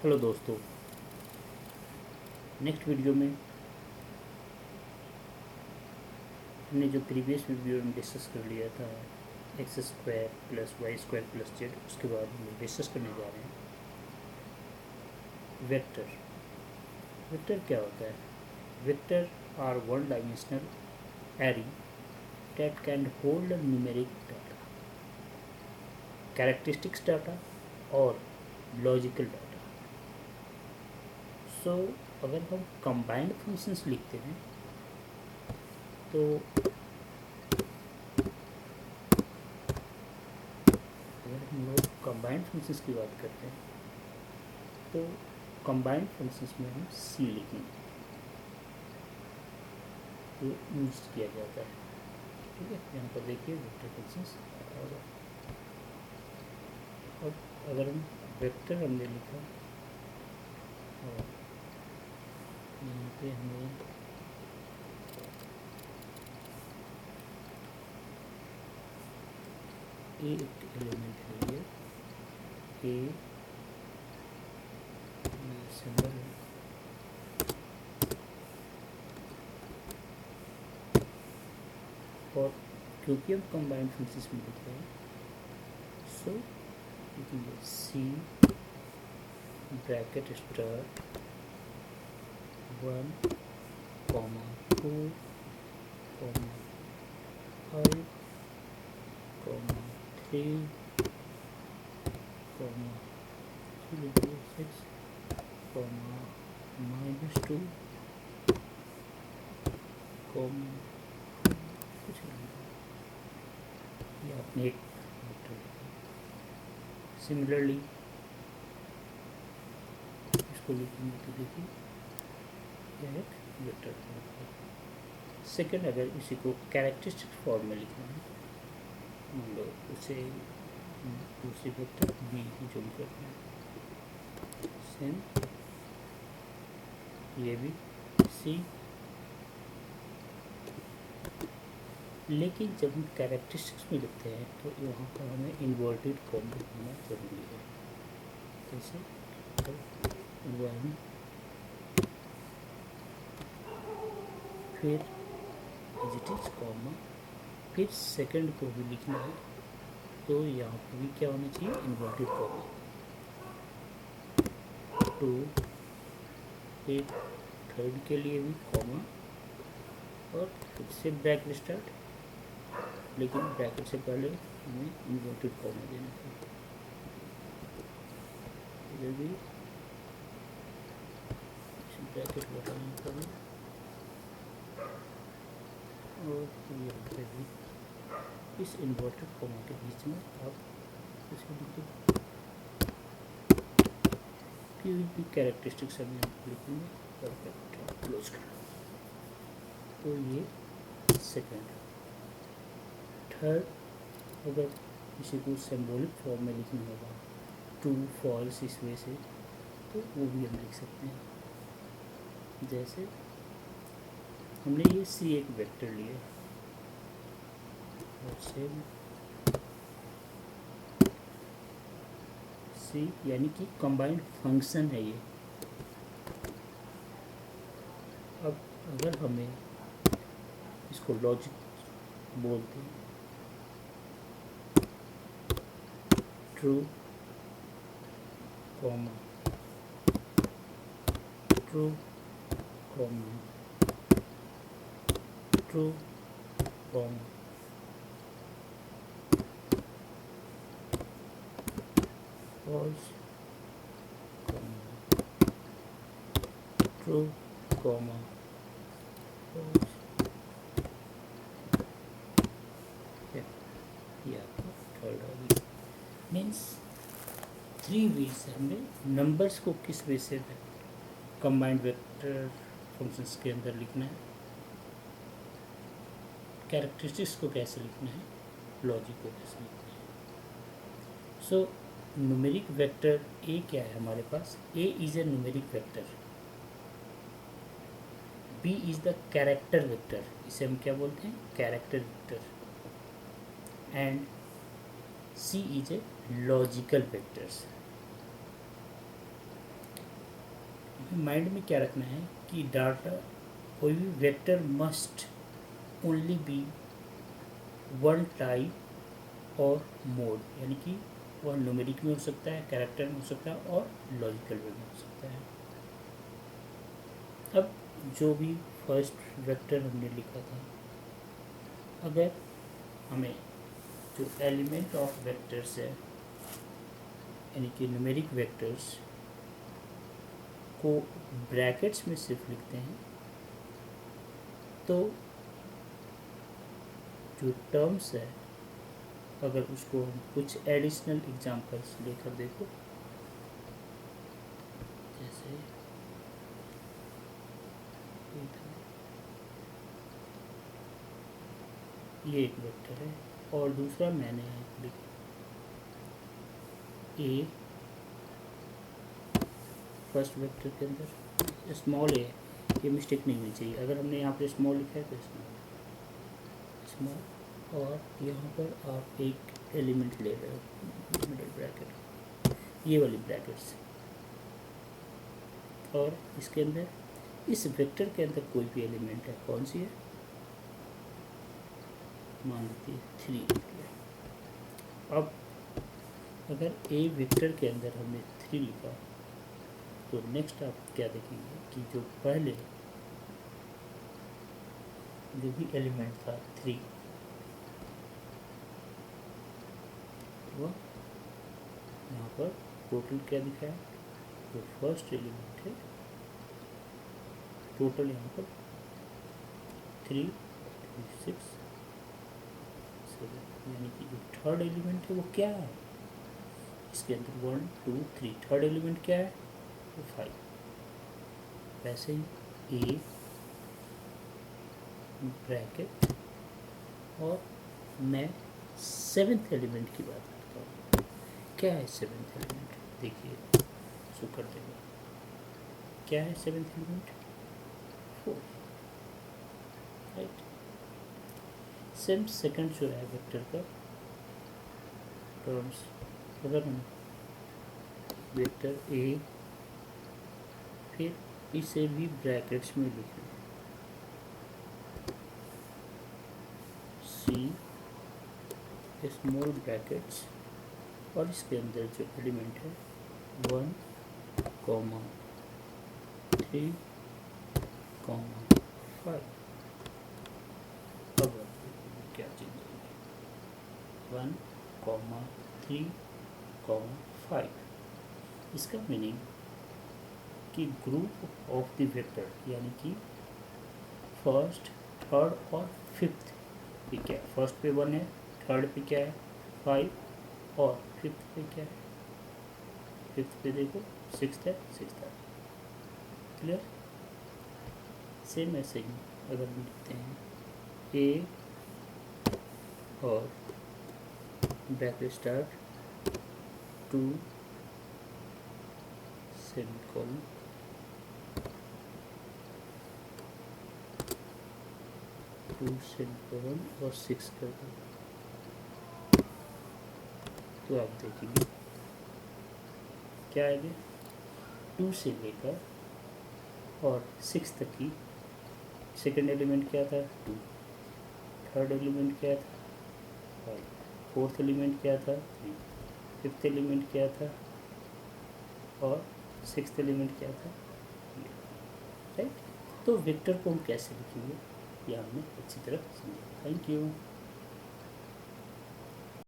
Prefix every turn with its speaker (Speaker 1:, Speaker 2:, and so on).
Speaker 1: Hello दोस्तों, next video में हमने जो प्रीवियस वीडियो में डिस्कस कर लिया था x square plus y square plus z, उसके बाद हम डिस्कस करने जा रहे हैं वेक्टर। वेक्टर क्या होता है? Vector are one dimensional array that can hold a numeric data, characteristics data और लॉजिकल डाटा। सो अगर हम कंबाइंड फंक्शंस लिखते हैं तो अगर हम लोग कंबाइंड फंक्शंस की बात करते हैं तो कंबाइंड फंक्शंस में हम सी लिखेंगे, ये यूज किया जाता है। ठीक है, यहाँ पर देखिए वेक्टर फंक्शंस। और अगर हम वेक्टर हमने लिखा और यहाँ पे हमें एक एलिमेंट है, ये सिंबल है, और क्योंकि हम कंबाइंड फंक्शंस में लिख रहे हैं सो लिखेंगे सी ब्रैकेट स्टार्ट 1, 2, 5, 3, 6, -2, कुछ नहीं, ये आपने एक वेक्टर लिखा। सिमिलरली इसको लिखेंगे तो देखिए यह एक वेक्टर है। सेकंड, अगर इसी को कैरेक्टरिस्टिक फॉर्म में लिखना है, मान लो उसे दूसरी वेक्टर बी जूम करना है, सेम ये भी सी। लेकिन जब हम कैरेक्टरिस्टिक्स में लिखते हैं तो यहाँ पर हमें इन्वर्टेड कॉमा होना जरूरी है। जैसे 1, फिर एडजेक्टिव्स कॉमा, फिर सेकंड को भी लिखना है तो यहाँ पर भी क्या होना चाहिए, इन्वर्टेड कॉमा। 2, फिर थर्ड के लिए भी कॉमा और फिर से ब्रैकेट स्टार्ट, लेकिन ब्रैकेट से पहले हमें इन्वर्टेड कॉमा देना है। इधर भी ब्रैकेट लगाना पड़े और यहाँ पे भी इस इन्वर्टेड कॉमा के बीच में आप इसको लिखिए भी कैरेक्टरिस्टिक्स हमें लिखेंगे परफेक्ट क्लोज करना। तो ये सेकंड। थर्ड, अगर किसी को सिंबॉलिक फॉर्म में लिखना होगा ट्रू फॉल्स इस वे से, तो वो भी हम लिख सकते हैं। जैसे हमने ये सी एक वेक्टर लिया और सेम सी यानी कि कंबाइंड फंक्शन है ये। अब अगर हमें इसको लॉजिक बोलते हैं, true comma true comma true comma false comma true comma false. ये आपका थर्ड आ गया। मीन्स 3 वेज से हमने नंबर्स को किस वे से कंबाइंड वेक्टर फंक्शंस के अंदर लिखना है, कैरेक्टरिस्टिक्स को कैसे लिखना है, लॉजिक को कैसे लिखना है। सो न्यूमेरिक वेक्टर ए क्या है हमारे पास? A is a numeric vector, B is the character vector, इसे हम क्या बोलते हैं, character vector, and C is a logical vectors. Mind में क्या रखना है कि डाटा कोई भी vector must only be one type और मोड, यानी कि वह न्यूमेरिक में हो सकता है, कैरेक्टर में हो सकता है और लॉजिकल वे में हो सकता है। अब जो भी फर्स्ट वेक्टर हमने लिखा था, अगर हमें जो एलिमेंट ऑफ वेक्टर्स है यानी कि न्यूमेरिक वेक्टर्स को ब्रैकेट्स में सिर्फ लिखते हैं, तो जो टर्म्स है अगर उसको हम कुछ एडिशनल एग्जांपल्स लेकर देखो, जैसे ये एक वेक्टर है और दूसरा मैंने यहाँ लिखा ए, फर्स्ट वेक्टर के अंदर स्मॉल ए, ये मिस्टेक नहीं होनी चाहिए। अगर हमने यहाँ पे स्मॉल लिखा है तो स्मॉल, और यहाँ पर आप एक एलिमेंट ले रहे हो मिडल ब्रैकेट, ये वाली ब्रैकेट्स, और इसके अंदर इस वेक्टर के अंदर कोई भी एलिमेंट है, कौन सी है, मान लीजिए 3। अब अगर ए वेक्टर के अंदर हमने 3 लिखा, तो नेक्स्ट आप क्या देखेंगे कि जो पहले जो भी एलिमेंट था 3, वह यहाँ पर टोटल क्या दिखाया, जो फर्स्ट एलिमेंट है टोटल यहाँ पर 3, 6, 7, यानी कि जो थर्ड एलिमेंट है वो क्या है, इसके अंदर 1, 2, 3, थर्ड एलिमेंट क्या है, तो 5। वैसे ही ए ब्रैकेट, और मैं 7th एलिमेंट की बात करता हूँ। क्या है 7th एलिमेंट, देखिए शो कर देगा, क्या है 7th element, 4, right. Same second जो है वेक्टर का टर्म्स, अगर हम वेक्टर ए फिर इसे भी ब्रैकेट्स में लिखें, सी स्मॉल ब्रैकेट्स, और इसके अंदर जो एलिमेंट है 1, 3, 5। अब क्या चीज़ है, 1, 3, 5। इसका मीनिंग कि ग्रुप ऑफ द वेक्टर, यानी कि फर्स्ट, थर्ड और फिफ्थ पे क्या है, फर्स्ट पे 1 है, थर्ड पे क्या है 5, और फिफ्थ पे क्या है, फिफ्थ पे देखो 6 है, 6 है। क्लियर। सेम ऐसे ही अगर हम लिखते हैं ए और ब्रैकेट स्टार्ट 2 सेमीकोलन, और 6 कर दो, तो आप देखेंगे क्या आएगा, 2 से लेकर और 6 तक की सेकेंड एलिमेंट क्या था 2, थर्ड एलिमेंट क्या था 5, फोर्थ एलिमेंट क्या था 3, फिफ्थ एलिमेंट क्या था और 6th एलिमेंट क्या था, राइट। तो वेक्टर को हम कैसे लिखेंगे, यह हमने अच्छी तरह समझा। Thank you.